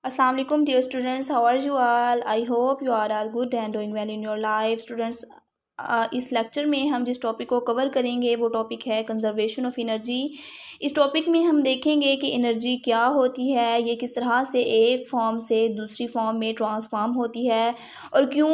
Assalamu alaikum dear students, how are you all? I hope you are all good and doing well in your life. Students, इस lecture में हम जिस topic को cover करेंगे वो topic है conservation of energy. इस topic में हम देखेंगे कि एनर्जी क्या होती है, ये किस तरह से एक फॉर्म से दूसरी फॉर्म में ट्रांसफॉर्म होती है और क्यों,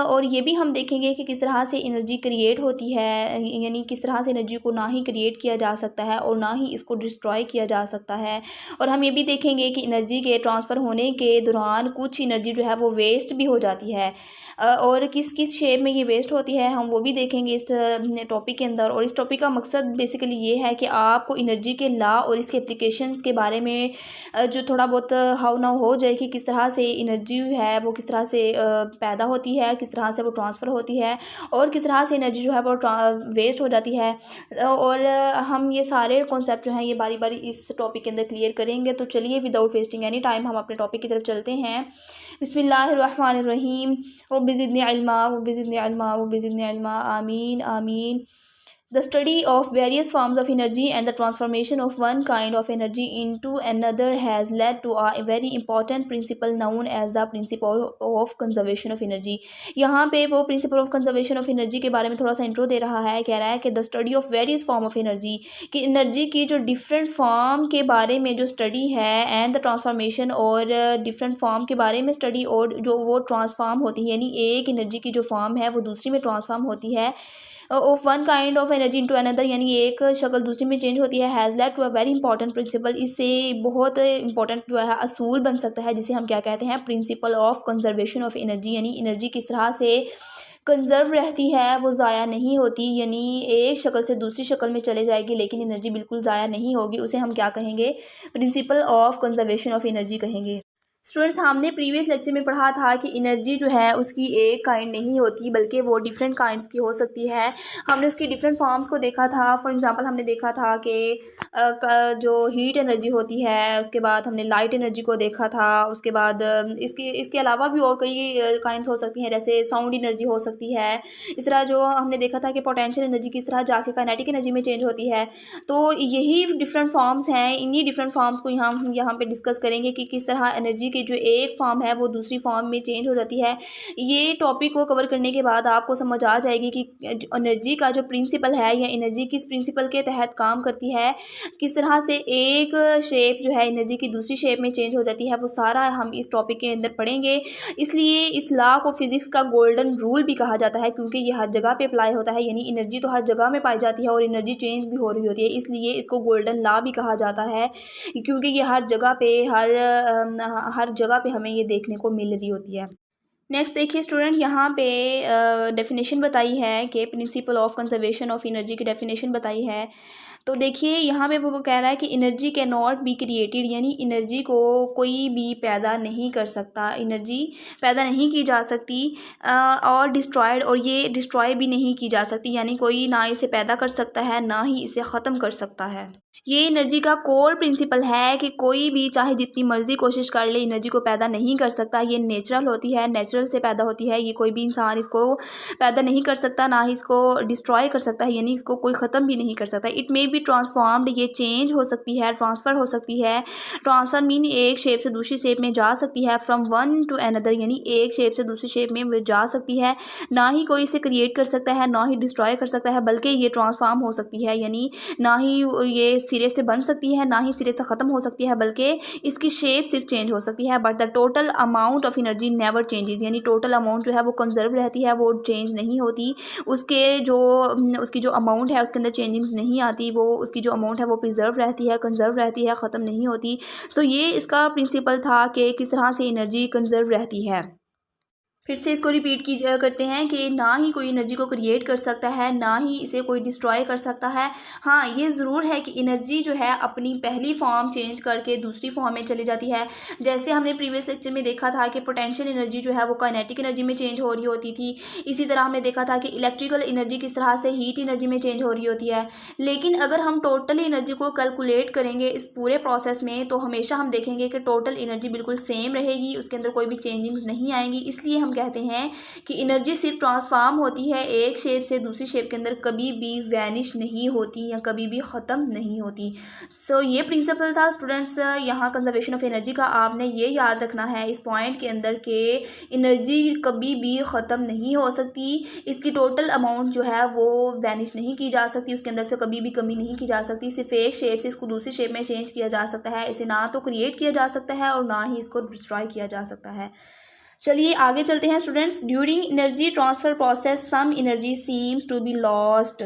और ये भी हम देखेंगे कि किस तरह से एनर्जी क्रिएट होती है, यानी किस तरह से एनर्जी को ना ही क्रिएट किया जा सकता है और ना ही इसको डिस्ट्रॉय किया जा सकता है। और हम ये भी देखेंगे कि एनर्जी के ट्रांसफ़र होने के दौरान कुछ एनर्जी जो है वो वेस्ट भी हो जाती है, और किस किस शेप में ये वेस्ट होती है हम वो भी देखेंगे इस टॉपिक के अंदर। और इस टॉपिक का मकसद बेसिकली ये है कि आपको एनर्जी के लॉ और इसके एप्लीकेशंस के बारे में जो थोड़ा बहुत हाउ नाउ हो जाए कि किस तरह से एनर्जी है वो किस तरह से पैदा होती है, किस तरह से वो ट्रांसफ़र होती है और किस तरह से एनर्जी जो है वो वेस्ट हो जाती है। और हम ये सारे कॉन्सेप्ट जो हैं ये बारी बारी इस टॉपिक के अंदर क्लियर करेंगे। तो चलिए विदाउट वेस्टिंग एनी टाइम हम अपने टॉपिक की तरफ चलते हैं। बिस्मिल्लाहिर्रहमानिर्रहीम। Rabbi ज़िदनी इल्मा rabbi ज़िदनी इल्मा rabbi ज़िदनी इल्मा। आमीन आमीन। The study of various forms of energy and the transformation of one kind of energy into another has led to a very important principle known as the principle of conservation of energy। यहाँ पे वो principle of conservation of energy के बारे में थोड़ा सा intro दे रहा है। कह रहा है कि the study of various form of energy, कि एनर्जी की जो डिफरेंट फॉर्म के बारे में जो स्टडी है एंड द ट्रांसफॉर्मेशन, और डिफरेंट फॉर्म के बारे में स्टडी और जो वो ट्रांसफॉर्म होती है, यानी एक एनर्जी की जो फॉर्म है वो दूसरी में ट्रांसफॉर्म होती है of one kind of energy into another, यानी एक शक्ल दूसरी में चेंज होती है। Has led to a very important principle, इससे बहुत इंपॉर्टेंट जो है असूल बन सकता है जिसे हम क्या कहते हैं, principle of conservation of energy. यानी एनर्जी किस तरह से कंजर्व रहती है, वो ज़ाया नहीं होती, यानी एक शक्ल से दूसरी शक्ल में चले जाएगी लेकिन एनर्जी बिल्कुल ज़ाया नहीं होगी, उसे हम क्या कहेंगे, principle of conservation of energy कहेंगे। स्टूडेंट्स, हमने प्रीवियस लेक्चर में पढ़ा था कि एनर्जी जो है उसकी एक काइंड नहीं होती बल्कि वो डिफरेंट काइंड्स की हो सकती है। हमने उसकी डिफरेंट फॉर्म्स को देखा था। फॉर एग्जांपल हमने देखा था कि जो हीट एनर्जी होती है, उसके बाद हमने लाइट एनर्जी को देखा था, उसके बाद इसके अलावा भी और कई काइंड्स हो सकती हैं, जैसे साउंड एनर्जी हो सकती है। इस तरह जो हमने देखा था कि पोटेंशियल एनर्जी किस तरह जाके काइनेटिक एनर्जी में चेंज होती है। तो यही डिफरेंट फॉर्म्स हैं, इन्हीं डिफरेंट फॉर्म्स को हम यहाँ पे डिस्कस करेंगे कि किस तरह एनर्जी की जो एक फॉर्म है वो दूसरी फॉर्म में चेंज हो जाती है। ये टॉपिक को कवर करने के बाद आपको समझ आ जाएगी कि एनर्जी का जो प्रिंसिपल है या एनर्जी किस प्रिंसिपल के तहत काम करती है, किस तरह से एक शेप जो है एनर्जी की दूसरी शेप में चेंज हो जाती है, वो सारा हम इस टॉपिक के अंदर पढ़ेंगे। इसलिए इस लॉ को फिजिक्स का गोल्डन रूल भी कहा जाता है, क्योंकि ये हर जगह पे अप्लाई होता है, यानी एनर्जी तो हर जगह में पाई जाती है और एनर्जी चेंज भी हो रही होती है, इसलिए इसको गोल्डन लॉ भी कहा जाता है, क्योंकि ये हर जगह पे हर जगह पे हमें ये देखने को मिल रही होती है। नेक्स्ट देखिए स्टूडेंट, यहाँ पे डेफिनेशन बताई है कि principle of conservation of energy की डेफिनेशन बताई है। तो देखिए यहाँ पे वो कह रहा है कि energy can not be created, यानी एनर्जी को कोई भी पैदा नहीं कर सकता, एनर्जी पैदा नहीं की जा सकती, और डिस्ट्रॉयड, और ये डिस्ट्रॉय भी नहीं की जा सकती, यानी कोई ना इसे पैदा कर सकता है ना ही इसे ख़त्म कर सकता है। ये एनर्जी का कोर प्रिंसिपल है कि कोई भी चाहे जितनी मर्जी कोशिश कर ले एनर्जी को पैदा नहीं कर सकता। ये नेचुरल होती है, नेचुरल से पैदा होती है, ये कोई भी इंसान इसको पैदा नहीं कर सकता, ना ही इसको डिस्ट्रॉय कर सकता है, यानी इसको कोई ख़त्म भी नहीं कर सकता। इट मे बी ट्रांसफॉर्म्ड, ये चेंज हो सकती है, ट्रांसफ़र हो सकती है। ट्रांसफ़र मीन एक शेप से दूसरी शेप में जा सकती है, फ्रॉम वन टू अनदर, यानी एक शेप से दूसरी शेप में वो जा सकती है। ना ही कोई इसे क्रिएट कर सकता है, ना ही डिस्ट्रॉय कर सकता है, बल्कि ये ट्रांसफॉर्म हो सकती है, यानी ना ही ये सिरे से बन सकती है ना ही सिरे से ख़त्म हो सकती है, बल्कि इसकी शेप सिर्फ चेंज हो सकती है। But the total amount of energy never changes, यानी टोटल अमाउंट जो है वो कंजर्व रहती है, वो चेंज नहीं होती। उसकी जो अमाउंट है उसके अंदर चेंजिंग्स नहीं आती, वो उसकी जो अमाउंट है वो प्रिजर्व रहती है, कंजर्व रहती है, ख़त्म नहीं होती। तो ये इसका प्रिंसिपल था कि किस तरह से एनर्जी कंजर्व रहती है। फिर से इसको रिपीट करते हैं कि ना ही कोई एनर्जी को क्रिएट कर सकता है, ना ही इसे कोई डिस्ट्रॉय कर सकता है। हाँ, ये ज़रूर है कि एनर्जी जो है अपनी पहली फॉर्म चेंज करके दूसरी फॉर्म में चली जाती है। जैसे हमने प्रीवियस लेक्चर में देखा था कि पोटेंशियल एनर्जी जो है वो काइनेटिक एनर्जी में चेंज हो रही होती थी। इसी तरह हमने देखा था कि इलेक्ट्रिकल एनर्जी किस तरह से हीट एनर्जी में चेंज हो रही होती है। लेकिन अगर हम टोटल एनर्जी को कैलकुलेट करेंगे इस पूरे प्रोसेस में, तो हमेशा हम देखेंगे कि टोटल एनर्जी बिल्कुल सेम रहेगी, उसके अंदर कोई भी चेंजिंग्स नहीं आएंगी। इसलिए हम हम कहते हैं कि एनर्जी सिर्फ ट्रांसफॉर्म होती है एक शेप से दूसरी शेप के अंदर, कभी भी वैनिश नहीं होती या कभी भी ख़त्म नहीं होती। सो ये प्रिंसिपल था स्टूडेंट्स यहाँ कंजर्वेशन ऑफ एनर्जी का। आपने ये याद रखना है इस पॉइंट के अंदर कि एनर्जी कभी भी ख़त्म नहीं हो सकती, इसकी टोटल अमाउंट जो है वो वैनिश नहीं की जा सकती, उसके अंदर से कभी भी कमी नहीं की जा सकती। सिर्फ एक शेप से इसको दूसरी शेप में चेंज किया जा सकता है, इसे ना तो क्रिएट किया जा सकता है और ना ही इसको डिस्ट्रॉय किया जा सकता है। चलिए आगे चलते हैं students. During energy transfer process some energy seems to be lost.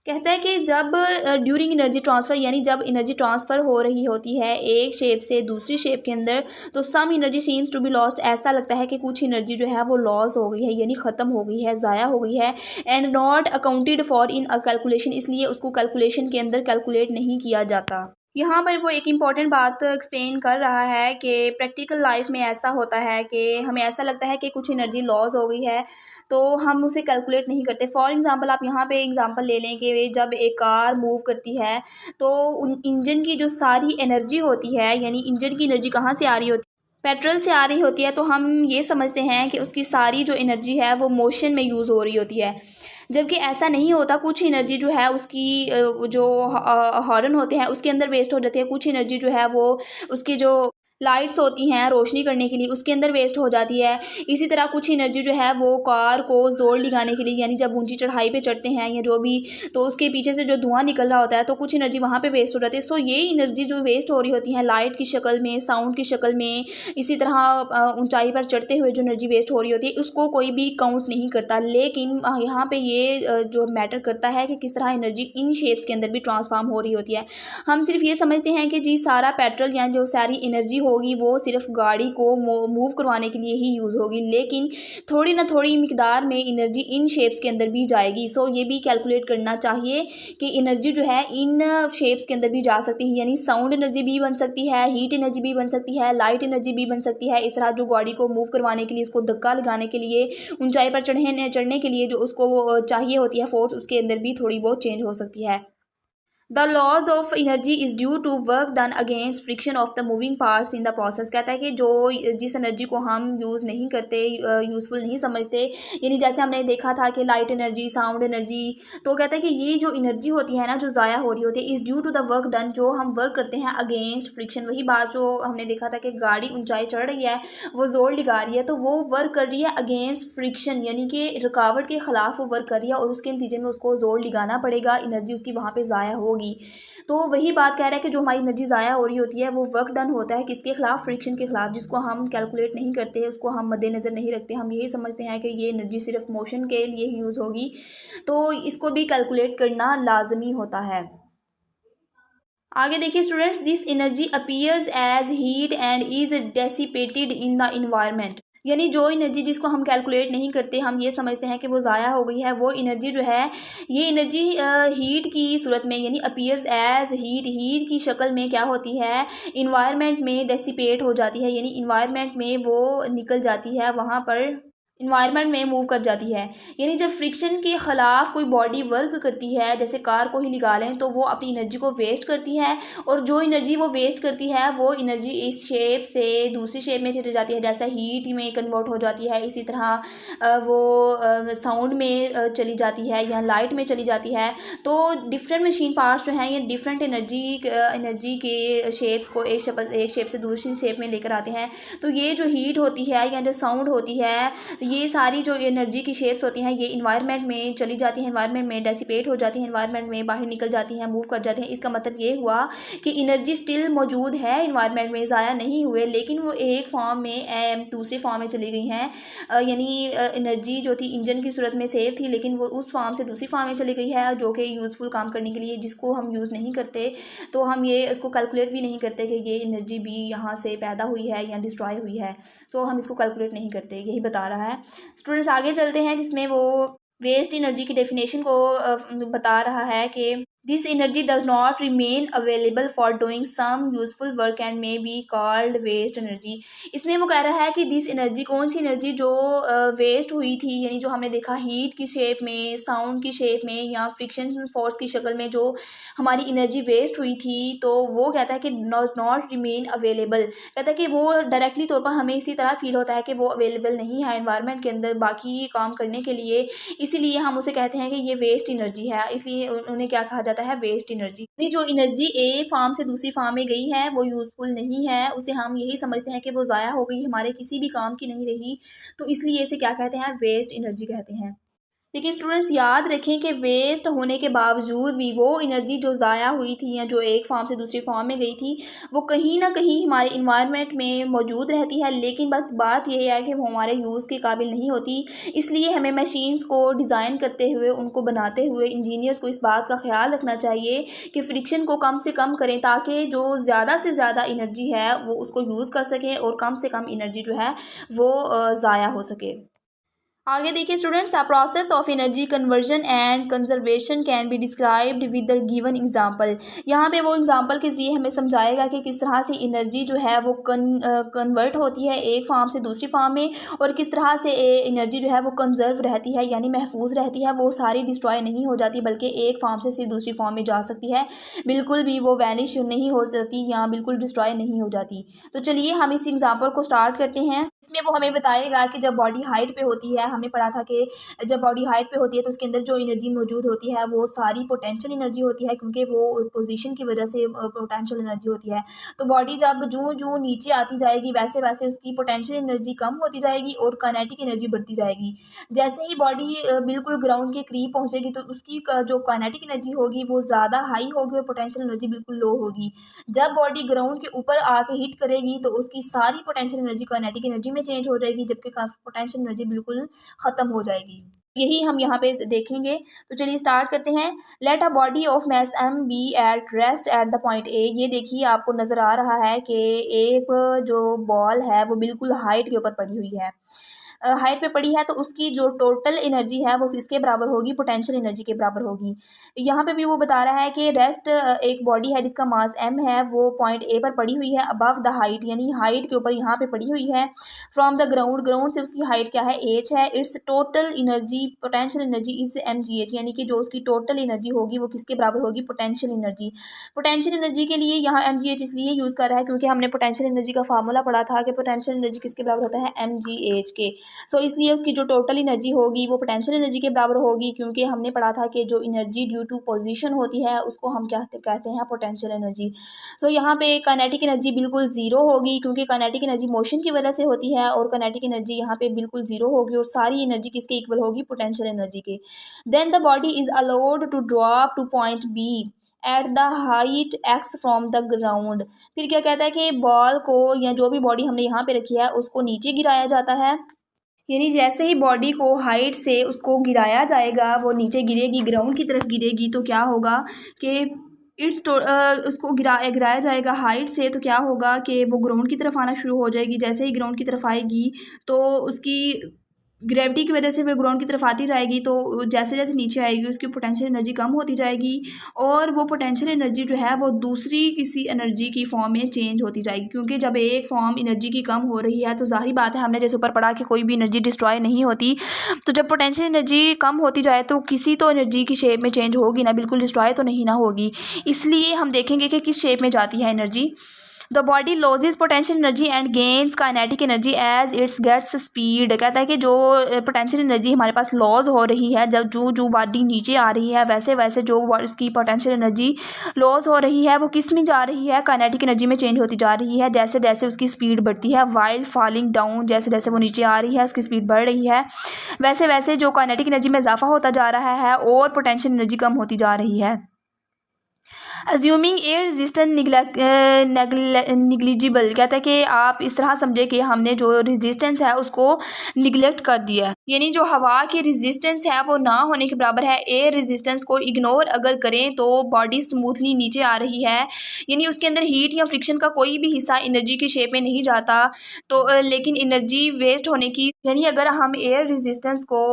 कहता है कि जब ड्यूरिंग एनर्जी ट्रांसफ़र यानी जब एनर्जी ट्रांसफ़र हो रही होती है एक शेप से दूसरी शेप के अंदर, तो some energy seems to be lost, ऐसा लगता है कि कुछ एनर्जी जो है वो लॉस हो गई है यानी ख़त्म हो गई है, ज़ाया हो गई है। And not accounted for in a calculation, इसलिए उसको कैलकुलेशन के अंदर कैलकुलेट नहीं किया जाता। यहाँ पर वो एक इम्पॉर्टेंट बात एक्सप्लेन कर रहा है कि प्रैक्टिकल लाइफ में ऐसा होता है कि हमें ऐसा लगता है कि कुछ एनर्जी लॉस हो गई है तो हम उसे कैलकुलेट नहीं करते। फॉर एग्जांपल आप यहाँ पे एग्जांपल ले लें कि जब एक कार मूव करती है तो उन इंजन की जो सारी एनर्जी होती है यानी इंजन की एनर्जी कहाँ से आ रही होती है, पेट्रोल से आ रही होती है, तो हम ये समझते हैं कि उसकी सारी जो एनर्जी है वो मोशन में यूज़ हो रही होती है, जबकि ऐसा नहीं होता। कुछ एनर्जी जो है उसकी जो हॉर्न होते हैं उसके अंदर वेस्ट हो जाती है, कुछ एनर्जी जो है वो उसकी जो लाइट्स होती हैं रोशनी करने के लिए उसके अंदर वेस्ट हो जाती है। इसी तरह कुछ एनर्जी जो है वो कार को जोर लगाने के लिए यानी जब ऊंची चढ़ाई पे चढ़ते हैं या जो भी, तो उसके पीछे से जो धुआं निकल रहा होता है तो कुछ एनर्जी वहाँ पे वेस्ट हो जाती है। सो ये एनर्जी जो वेस्ट हो रही होती है लाइट की शक्ल में, साउंड की शक्ल में, इसी तरह ऊंचाई पर चढ़ते हुए जो एनर्जी वेस्ट हो रही होती है उसको कोई भी काउंट नहीं करता। लेकिन यहाँ पे ये जो मैटर करता है कि किस तरह एनर्जी इन शेप्स के अंदर भी ट्रांसफॉर्म हो रही होती है। हम सिर्फ ये समझते हैं कि जी सारा पेट्रोल या जो सारी एनर्जी होगी वो सिर्फ गाड़ी को मूव करवाने के लिए ही यूज़ होगी, लेकिन थोड़ी ना थोड़ी मिकदार में एनर्जी इन शेप्स के अंदर भी जाएगी। सो ये भी कैलकुलेट करना चाहिए कि एनर्जी जो है इन शेप्स के अंदर भी जा सकती है, यानी साउंड एनर्जी भी बन सकती है, हीट एनर्जी भी बन सकती है, लाइट एनर्जी भी बन सकती है। इस तरह जो गाड़ी को मूव करवाने के लिए, इसको धक्का लगाने के लिए, ऊंचाई पर चढ़ने के लिए जो उसको चाहिए होती है फोर्स, उसके अंदर भी थोड़ी बहुत चेंज हो सकती है। The loss of energy is due to work done against friction of the moving parts in the process. कहता है कि जो जिस एनर्जी को हम यूज़ नहीं करते, यूज़फुल नहीं समझते, यानी जैसे हमने देखा था कि लाइट एनर्जी, साउंड एनर्जी, तो कहता है कि ये जो एनर्जी होती है ना जो ज़ाया हो रही होती है, is due to the work done, जो हम वर्क करते हैं अगेंस्ट फ्रिक्शन। वही बात जो हमने देखा था कि गाड़ी ऊंचाई चढ़ रही है, वो जोर लगा रही है, तो वो वर्क कर रही है अगेंस्ट फ्रिक्शन, यानी कि रुकावट के ख़िलाफ़ वो वर्क कर रही है और उसके नतीजे में उसको जोर लगाना पड़ेगा, एनर्जी उसकी वहाँ पर ज़ाया होगी। तो वही बात कह रहा है कि जो हमारी एनर्जी ज़ाया हो रही होती है वो वर्क डन होता है किसके खिलाफ, फ्रिक्शन के खिलाफ, जिसको हम कैलकुलेट नहीं करते, उसको हम मद्देनज़र नहीं रखते। हम यही समझते हैं कि ये एनर्जी सिर्फ मोशन के लिए ही यूज़ होगी, तो इसको भी कैलकुलेट करना लाजमी होता है। आगे देखिए students, this energy appears as heat and is dissipated in the environment. यानी जो एनर्जी जिसको हम कैलकुलेट नहीं करते, हम ये समझते हैं कि वो ज़ाया हो गई है, वो एनर्जी जो है, ये एनर्जी हीट की सूरत में यानी अपीयर्स एज हीट, हीट की शक्ल में क्या होती है, इन्वायरमेंट में डेसिपेट हो जाती है, यानी इन्वायरमेंट में वो निकल जाती है, वहाँ पर इन्वायरमेंट में मूव कर जाती है। यानी जब फ्रिक्शन के ख़िलाफ़ कोई बॉडी वर्क करती है, जैसे कार को ही लगा लें, तो वो अपनी एनर्जी को वेस्ट करती है, और जो एनर्जी वो वेस्ट करती है वो एनर्जी इस शेप से दूसरी शेप में चली जाती है, जैसे हीट में कन्वर्ट हो जाती है, इसी तरह वो साउंड में चली जाती है या लाइट में चली जाती है। तो डिफरेंट मशीन पार्ट्स जो हैं ये डिफरेंट एनर्जी के शेप्स को एक शेप से दूसरी शेप में लेकर आते हैं। तो ये जो हीट होती है या जो साउंड होती है, ये सारी जो एनर्जी की शेप्स होती हैं ये इन्वायरमेंट में चली जाती हैं, इन्वायरमेंट में डेसिपेट हो जाती हैं, इन्वायरमेंट में बाहर निकल जाती हैं, मूव कर जाती हैं। इसका मतलब ये हुआ कि एनर्जी स्टिल मौजूद है इन्वायरमेंट में, ज़ाया नहीं हुए, लेकिन वो एक फॉर्म में दूसरे फॉर्म में चली गई हैं। यानी एनर्जी जो थी इंजन की सूरत में सेव थी, लेकिन वो उस फॉर्म से दूसरी फॉर्म में चली गई है जो कि यूज़फुल काम करने के लिए, जिसको हम यूज़ नहीं करते, तो हम ये उसको कैलकुलेट भी नहीं करते कि ये एनर्जी भी यहाँ से पैदा हुई है या डिस्ट्रॉय हुई है। सो हम इसको कैलकुलेट नहीं करते, यही बता रहा है। स्टूडेंट्स आगे चलते हैं जिसमें वो वेस्ट एनर्जी की डेफिनेशन को बता रहा है कि this energy does not remain available for doing some useful work and may be called waste energy. इसमें वो कह रहा है कि दिस एनर्जी, कौन सी एनर्जी जो वेस्ट हुई थी, यानी जो हमने देखा हीट की शेप में, साउंड की शेप में या फ्रिक्शन फोर्स की शक्ल में जो हमारी एनर्जी वेस्ट हुई थी, तो वो कहता है कि नॉट रिमेन अवेलेबल। कहता है कि वो डायरेक्टली तौर पर हमें इसी तरह फील होता है कि वो अवेलेबल नहीं है एनवायरनमेंट के अंदर बाकी काम करने के लिए, इसीलिए हम उसे कहते हैं कि ये वेस्ट एनर्जी है। इसलिए उन्हें क्या कहा जाता है, वेस्ट एनर्जी। जो एनर्जी एक फार्म से दूसरी फार्म में गई है वो यूजफुल नहीं है, उसे हम यही समझते हैं कि वो ज़ाया हो गई, हमारे किसी भी काम की नहीं रही, तो इसलिए इसे क्या कहते हैं, वेस्ट एनर्जी कहते हैं। लेकिन स्टूडेंट्स याद रखें कि वेस्ट होने के बावजूद भी वो एनर्जी जो ज़ाया हुई थी या जो एक फॉर्म से दूसरी फॉर्म में गई थी, वो कहीं ना कहीं हमारे इन्वायरमेंट में मौजूद रहती है, लेकिन बस बात यह है कि वो हमारे यूज़ के काबिल नहीं होती। इसलिए हमें मशीन्स को डिज़ाइन करते हुए, उनको बनाते हुए इंजीनियर्स को इस बात का ख्याल रखना चाहिए कि फ्रिक्शन को कम से कम करें, ताकि जो ज़्यादा से ज़्यादा एनर्जी है वो उसको यूज़ कर सकें और कम से कम एनर्जी जो है वो ज़ाया हो सके। आगे देखिए students, a process of energy conversion and conservation can be described with the given example. यहाँ पे वो एग्जांपल के जरिए हमें समझाएगा कि किस तरह से एनर्जी जो है वो कन्वर्ट होती है एक फार्म से दूसरी फार्म में, और किस तरह से एनर्जी जो है वो कंजर्व रहती है, यानी महफूज रहती है, वो सारी डिस्ट्रॉय नहीं हो जाती बल्कि एक फार्म से दूसरी फार्म में जा सकती है, बिल्कुल भी वो वैनिश नहीं हो जाती या बिल्कुल डिस्ट्रॉय नहीं हो जाती। तो चलिए हम इस एग्जाम्पल को स्टार्ट करते हैं। इसमें वो हमें बताएगा कि जब बॉडी हाइट पे होती है, हमने पढ़ा था कि जब बॉडी हाइट पे होती है तो उसके अंदर जो एनर्जी मौजूद होती है वो सारी पोटेंशियल एनर्जी होती है, क्योंकि वो पोजीशन की वजह से पोटेंशियल एनर्जी होती है। तो बॉडी जब जूं जूं नीचे आती जाएगी वैसे वैसे उसकी पोटेंशियल एनर्जी कम होती जाएगी और काइनेटिक एनर्जी बढ़ती जाएगी। जैसे ही बॉडी बिल्कुल ग्राउंड के करीब पहुंचेगी तो उसकी जो काइनेटिक एनर्जी होगी वो ज़्यादा हाई होगी और पोटेंशियल एनर्जी बिल्कुल लो होगी। जब बॉडी ग्राउंड के ऊपर आके हिट करेगी तो उसकी सारी पोटेंशियल एनर्जी काइनेटिक एनर्जी में चेंज हो जाएगी, जबकि पोटेंशियल एनर्जी बिल्कुल ख़त्म हो जाएगी। यही हम यहाँ पे देखेंगे। तो चलिए स्टार्ट करते हैं। Let a body of mass m be at rest at the point A. ये देखिए आपको नज़र आ रहा है कि एक जो बॉल है वो बिल्कुल हाइट के ऊपर पड़ी हुई है, हाइट पे पड़ी है, तो उसकी जो टोटल एनर्जी है वो किसके बराबर होगी, पोटेंशियल एनर्जी के बराबर होगी। यहाँ पे भी वो बता रहा है कि रेस्ट एक बॉडी है जिसका मास m है, वो पॉइंट ए पर पड़ी हुई है अबव द हाइट, यानी हाइट के ऊपर यहाँ पे पड़ी हुई है। फ्रॉम द ग्राउंड, ग्राउंड से उसकी हाइट क्या है, h है। It's total energy potential energy is mgh, यानी कि जो उसकी टोटल एनर्जी होगी वो किसके बराबर होगी, पोटेंशियल एनर्जी। पोटेंशियल एनर्जी के लिए यहाँ mgh इसलिए यूज़ कर रहा है क्योंकि हमने पोटेंशियल एनर्जी का फार्मूला पढ़ा था कि पोटेंशियल एनर्जी किसके बराबर होता है, mgh के। सो इसलिए उसकी जो टोटल एनर्जी होगी वो पोटेंशियल एनर्जी के बराबर होगी, क्योंकि हमने पढ़ा था कि जो एनर्जी ड्यू टू पोजीशन होती है उसको हम क्या कहते हैं, पोटेंशियल एनर्जी। सो यहाँ पे काइनेटिक एनर्जी बिल्कुल ज़ीरो होगी, क्योंकि काइनेटिक एनर्जी मोशन की वजह से होती है, और काइनेटिक एनर्जी यहाँ पे बिल्कुल ज़ीरो होगी और सारी एनर्जी किसके इक्वल होगी, पोटेंशियल एनर्जी के। Then the body is allowed to drop to point B at the height x from the ground. फिर क्या कहता है कि बॉल को या जो भी बॉडी हमने यहाँ पे रखी है उसको नीचे गिराया जाता है, यानी जैसे ही बॉडी को हाइट से उसको गिराया जाएगा, वो नीचे गिरेगी, ग्राउंड की तरफ गिरेगी, तो क्या होगा कि उसको गिराया जाएगा हाइट से, तो क्या होगा कि वो ग्राउंड की तरफ आना शुरू हो जाएगी। जैसे ही ग्राउंड की तरफ आएगी तो उसकी ग्रेविटी की वजह से वो ग्राउंड की तरफ आती जाएगी, तो जैसे जैसे नीचे आएगी उसकी पोटेंशियल एनर्जी कम होती जाएगी, और वो पोटेंशियल एनर्जी जो है वो दूसरी किसी एनर्जी की फॉर्म में चेंज होती जाएगी, क्योंकि जब एक फॉर्म एनर्जी की कम हो रही है तो जाहिर बात है, हमने जैसे ऊपर पढ़ा कि कोई भी एनर्जी डिस्ट्रॉय नहीं होती, तो जब पोटेंशियल एनर्जी कम होती जाए तो किसी तो एनर्जी की शेप में चेंज होगी ना, बिल्कुल डिस्ट्रॉय तो नहीं ना होगी। इसलिए हम देखेंगे कि किस शेप में जाती है energy. The body loses potential energy and gains kinetic energy as it's gets speed. कहता है कि जो पोटेंशियल एनर्जी हमारे पास लॉस हो रही है, जब जो बॉडी नीचे आ रही है वैसे वैसे जो उसकी पोटेंशियल एनर्जी लॉस हो रही है वो किस में जा रही है, काइनेटिक एनर्जी में चेंज होती जा रही है, जैसे जैसे उसकी स्पीड बढ़ती है। वाइल फॉलिंग डाउन, जैसे जैसे वो नीचे आ रही है उसकी स्पीड बढ़ रही है, वैसे वैसे जो काइनेटिक एनर्जी में इजाफा होता जा रहा है और पोटेंशियल एनर्जी कम होती जा रही है। अज्यूमिंग ए रेजिस्टेंस निग्लिजिबल। कहता है कि आप इस तरह समझे कि हमने जो रेजिस्टेंस है उसको निगलेक्ट कर दिया है। यानी जो हवा की रेजिस्टेंस है वो ना होने के बराबर है। एयर रेजिस्टेंस को इग्नोर अगर करें तो बॉडी स्मूथली नीचे आ रही है, यानी उसके अंदर हीट या फ्रिक्शन का कोई भी हिस्सा एनर्जी की शेप में नहीं जाता। तो लेकिन एनर्जी वेस्ट होने की, यानी अगर हम एयर रेजिस्टेंस को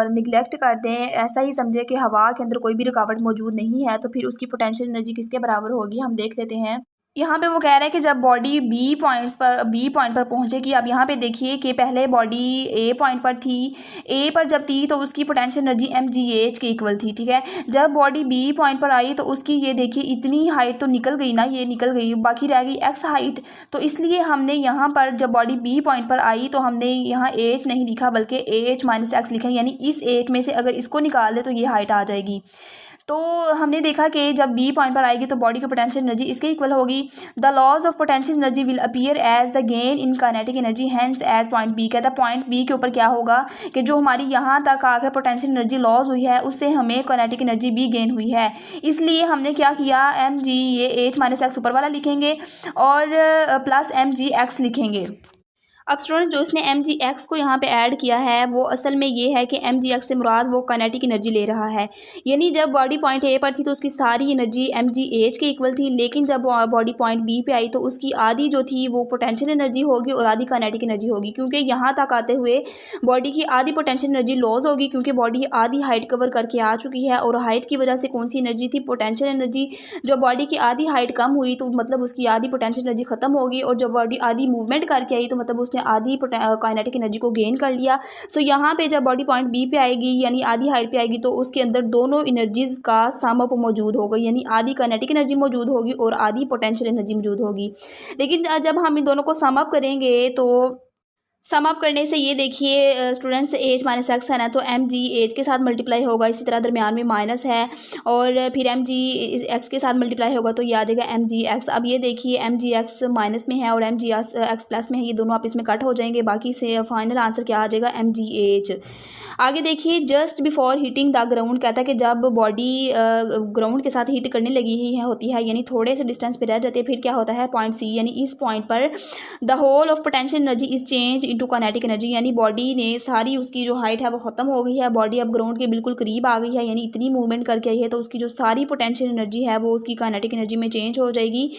निगलेक्ट कर दें, ऐसा ही समझे कि हवा के अंदर कोई भी रुकावट मौजूद नहीं है, तो फिर उसकी पोटेंशियल एनर्जी किसके बराबर होगी, हम देख लेते हैं। यहाँ पे वो कह रहा है कि जब बॉडी बी पॉइंट पर पहुँचेगी। अब यहाँ पे देखिए कि पहले बॉडी ए पॉइंट पर थी, ए पर जब थी तो उसकी पोटेंशियल एनर्जी mgh के इक्वल थी, ठीक है। जब बॉडी बी पॉइंट पर आई तो उसकी ये देखिए इतनी हाइट तो निकल गई ना, ये निकल गई, बाकी रह गई एक्स हाइट। तो इसलिए हमने यहाँ पर जब बॉडी बी पॉइंट पर आई तो हमने यहाँ एच नहीं लिखा बल्कि एच माइनस एक्स लिखा, यानी इस एच में से अगर इसको निकाल दे तो ये हाइट आ जाएगी। तो हमने देखा कि जब बी पॉइंट पर आएगी तो बॉडी की पोटेंशियल एनर्जी इसके इक्वल होगी। The loss of potential energy will appear as the gain in kinetic energy hence at point B. कहता है पॉइंट बी के ऊपर क्या होगा कि जो हमारी यहाँ तक आकर पोटेंशियल एनर्जी लॉस हुई है उससे हमें काइनेटिक एनर्जी भी गेन हुई है। इसलिए हमने क्या किया, एम जी ये एच माइनस एक्स ऊपर वाला लिखेंगे और प्लस एम जी एक्स लिखेंगे। अब स्टूडेंट जो इसमें एम जी एक्स को यहाँ पे ऐड किया है वो असल में ये है कि एम जी एक्स से मुराद वो काइनेटिक एनर्जी ले रहा है। यानी जब बॉडी पॉइंट ए पर थी तो उसकी सारी एनर्जी एम जी एच के इक्वल थी, लेकिन जब बॉडी पॉइंट बी पे आई तो उसकी आधी जो थी वो पोटेंशियल एनर्जी होगी और आधी काइनेटिक एनर्जी होगी, क्योंकि यहाँ तक आते हुए बॉडी की आधी पोटेंशियल एनर्जी लॉस होगी क्योंकि बॉडी आधी हाइट कवर करके आ चुकी है। और हाइट की वजह से कौन सी एनर्जी थी, पोटेंशियल एनर्जी। जो बॉडी की आधी हाइट कम हुई तो मतलब उसकी आधी पोटेंशियल एनर्जी खत्म होगी, और जब बॉडी आधी मूवमेंट करके आई तो मतलब उसने आधी काइनेटिक एनर्जी को गेन कर लिया। सो यहाँ पे जब बॉडी पॉइंट बी पे आएगी यानी आधी हाइट पे आएगी तो उसके अंदर दोनों एनर्जीज का सम अप मौजूद होगा, यानी आधी काइनेटिक एनर्जी मौजूद होगी और आधी पोटेंशियल एनर्जी मौजूद होगी। लेकिन जब हम इन दोनों को सम अप करेंगे तो सम अप करने से ये देखिए स्टूडेंट्स एच माइनस एक्स है ना, तो एम जी एच के साथ मल्टीप्लाई होगा, इसी तरह दरमियान में माइनस है और फिर एम जी एक्स के साथ मल्टीप्लाई होगा तो ये आ जाएगा एम जी एक्स। अब ये देखिए एम जी एक्स माइनस में है और एम जी एक्स प्लस में है, ये दोनों आपस में कट हो जाएंगे, बाकी से फाइनल आंसर क्या आ जाएगा एम जी एच। आगे देखिए just before heating the ground, कहता है कि जब बॉडी ग्राउंड के साथ हीट करने लगी ही होती है, यानी थोड़े से डिस्टेंस पे रह जाती है, फिर क्या होता है पॉइंट सी, यानी इस पॉइंट पर the whole of potential energy is change into kinetic energy, यानी बॉडी ने सारी उसकी जो हाइट है वो ख़त्म हो गई है, बॉडी अब ग्राउंड के बिल्कुल करीब आ गई है, यानी इतनी मूवमेंट करके आई है तो उसकी जो सारी पोटेंशियल एनर्जी है वो उसकी काइनेटिक एनर्जी में चेंज हो जाएगी।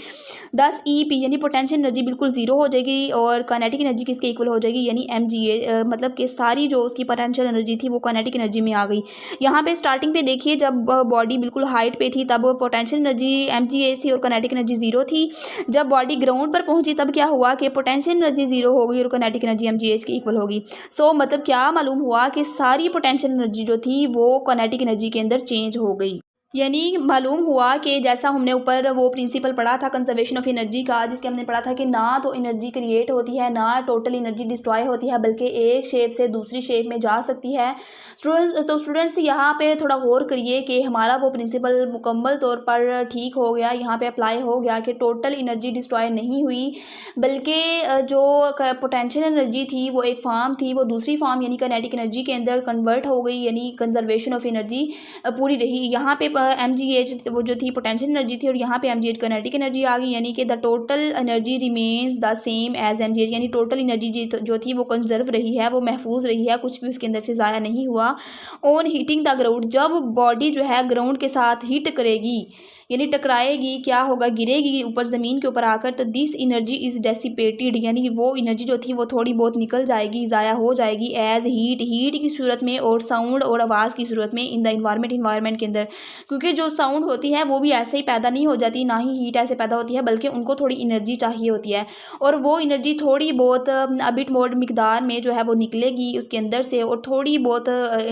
10 EP यानी पोटेंशियल एनर्जी बिल्कुल जीरो हो जाएगी और काइनेटिक एनर्जी किसके इक्वल हो जाएगी, यानी MgA, मतलब कि सारी जो उसकी पोटेंशियल एनर्जी थी वो काइनेटिक एनर्जी में आ गई। यहाँ पे स्टार्टिंग पे देखिए जब बॉडी बिल्कुल हाइट पे थी तब पोटेंशियल एनर्जी MgA थी और काइनेटिक एनर्जी जीरो थी। जब बॉडी ग्राउंड पर पहुंची तब क्या हुआ कि पोटेंशियल एनर्जी जीरो हो गई और काइनेटिक एनर्जी MgH की इक्वल होगी। सो मतलब क्या मालूम हुआ कि सारी पोटेंशियल एनर्जी जो थी वो काइनेटिक एनर्जी के अंदर चेंज हो गई। यानी मालूम हुआ कि जैसा हमने ऊपर वो प्रिंसिपल पढ़ा था कंजर्वेशन ऑफ एनर्जी का, जिसके हमने पढ़ा था कि ना तो एनर्जी क्रिएट होती है ना टोटल एनर्जी डिस्ट्रॉय होती है, बल्कि एक शेप से दूसरी शेप में जा सकती है। स्टूडेंट्स यहाँ पे थोड़ा गौर करिए कि हमारा वो प्रिंसिपल मुकम्मल तौर पर ठीक हो गया, यहाँ पे अप्लाई हो गया कि टोटल एनर्जी डिस्ट्रॉय नहीं हुई, बल्कि जो पोटेंशियल एनर्जी थी वो एक फॉर्म थी, वो दूसरी फॉर्म यानी काइनेटिक एनर्जी के अंदर कन्वर्ट हो गई, यानी कंजर्वेशन ऑफ एनर्जी पूरी रही। यहाँ पे MgH वो जो थी पोटेंशियल एनर्जी थी और यहाँ पे MgH काइनेटिक एनर्जी आ गई, यानी कि the total energy remains the same as MgH, यानी टोटल एनर्जी जो थी वो कंजर्व रही है, वो महफूज रही है, कुछ भी उसके अंदर से ज़ाया नहीं हुआ। ऑन हीटिंग द ग्राउंड, जब बॉडी जो है ग्राउंड के साथ हीट करेगी यानी टकराएगी, क्या होगा, गिरेगी ऊपर ज़मीन के ऊपर आकर, तो दिस एनर्जी इज़ डेसिपेटेड, यानी वो एनर्जी जो थी वो थोड़ी बहुत निकल जाएगी, ज़ाया हो जाएगी एज हीट की सूरत में और साउंड और आवाज़ की सूरत में इन द इन्वायरमेंट के अंदर, क्योंकि जो साउंड होती है वो भी ऐसे ही पैदा नहीं हो जाती, ना ही हीट ऐसे पैदा होती है, बल्कि उनको थोड़ी एनर्जी चाहिए होती है और वो एनर्जी थोड़ी बहुत अबिट मोड मिकदार में जो है वो निकलेगी उसके अंदर से और थोड़ी बहुत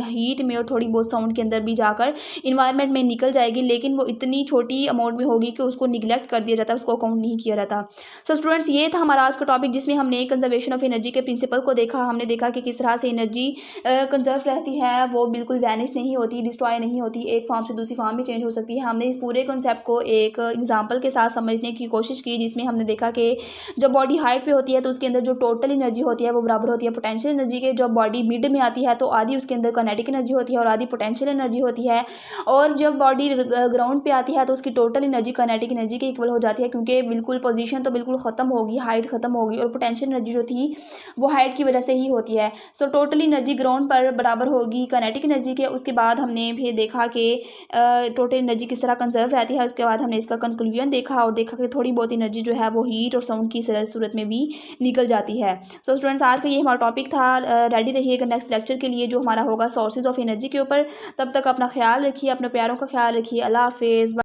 हीट में और थोड़ी बहुत साउंड के अंदर भी जाकर इन्वायरमेंट में निकल जाएगी, लेकिन वो इतनी छोटी अमाउंट में होगी कि उसको निगलेक्ट कर दिया जाता है, उसको काउंट नहीं किया जाता। सो स्टूडेंट्स ये था हमारा आज का टॉपिक जिसमें हमने कंजर्वेशन ऑफ एनर्जी के प्रिंसिपल को देखा। हमने देखा कि किस तरह से एनर्जी कंजर्व रहती है, वो बिल्कुल वैनिश नहीं होती, डिस्ट्रॉय नहीं होती, एक फॉर्म से दूसरी फॉर्म में चेंज हो सकती है। हमने इस पूरे कॉन्सेप्ट को एक एग्जाम्पल के साथ समझने की कोशिश की, जिसमें हमने देखा कि जब बॉडी हाइट पे होती है तो उसके अंदर जो टोटल एनर्जी होती है वो बराबर होती है पोटेंशियल एनर्जी के। जब बॉडी मिड में आती है तो आधी उसके अंदर काइनेटिक एनर्जी होती है और आधी पोटेंशियल एनर्जी होती है, और जब बॉडी ग्राउंड पे आती है तो उसकी टोटल एनर्जी काइनेटिक एनर्जी के इक्वल हो जाती है, क्योंकि बिल्कुल पोजीशन तो बिल्कुल ख़त्म होगी, हाइट ख़त्म होगी, और पोटेंशियल एनर्जी जो थी वो हाइट की वजह से ही होती है। सो टोटल एनर्जी ग्राउंड पर बराबर होगी काइनेटिक एनर्जी के। उसके बाद हमने फिर देखा कि टोटल एनर्जी किस तरह कंजर्व रहती है। उसके बाद हमने इसका कंक्लूजन देखा और देखा कि थोड़ी बहुत एनर्जी जो है वो हीट और साउंड की सूरत में भी निकल जाती है। सो स्टूडेंट्स, आज का ये हमारा टॉपिक था। रेडी रहिएगा नेक्स्ट लेक्चर के लिए जो हमारा होगा सोर्सेज ऑफ एनर्जी के ऊपर। तब तक अपना ख्याल रखिए, अपने प्यारों का ख्याल रखिए। अल्लाह हाफिज़।